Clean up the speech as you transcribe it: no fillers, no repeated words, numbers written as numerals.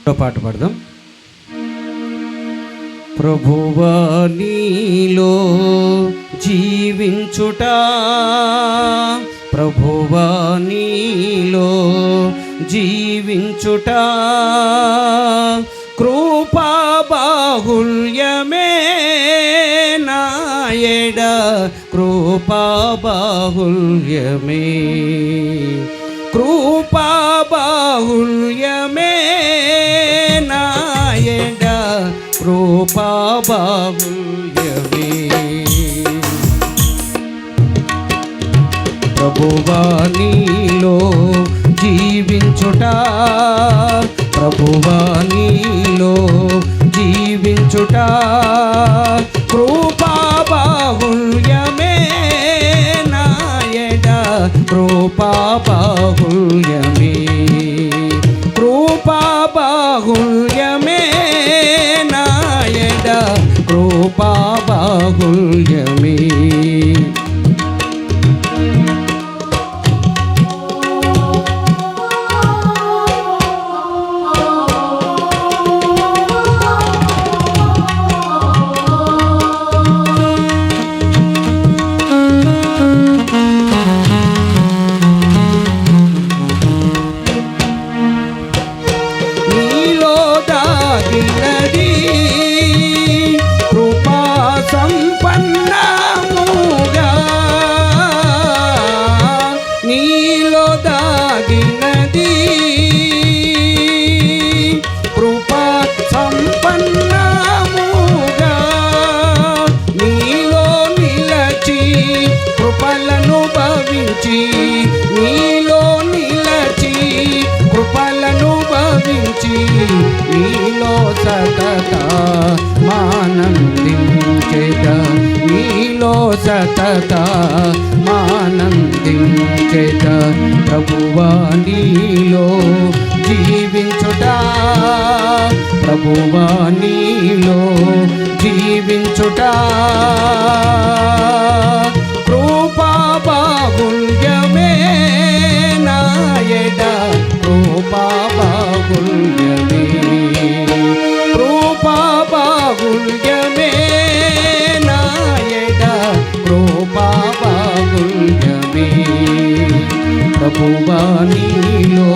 పాట పాడదాం. ప్రభువా నీలో జీవించుట, ప్రభువా నీలో జీవించుట, కృపా బాహుల్యమే నాయడ, కృపా బాహుల్యమే, కృపా బాహుల్యమే నాయడ, కృపా బాహుల్యమే. ప్రభువా నీలో జీవించుట, ప్రభువా నీలో జీవించుట, కృపా బాహుల్యమే నాయడ, కృపా బాహుల్యమే, కృపా బాహుల్యమే నాయడ, కృపా బాహుల్యమే. నీలో దాగినది కృపా సంపన్నముగా, నీలో నిలచి కృపలను భవించి, నీలో నిలచి కృపలను భవించి, నీలో సతత మానందించెద, నీలో సతత మానందించెద. ప్రభువా నీలో జీవించుట, ప్రభువా నీలో జీవించుట, కృపా బాహుల్యమే నాయడ, కృపా బాహుల్యమే, కృపా బాహుల్యమే నాయడ, కృపా బాహుల్యమే. ప్రభువా నీలో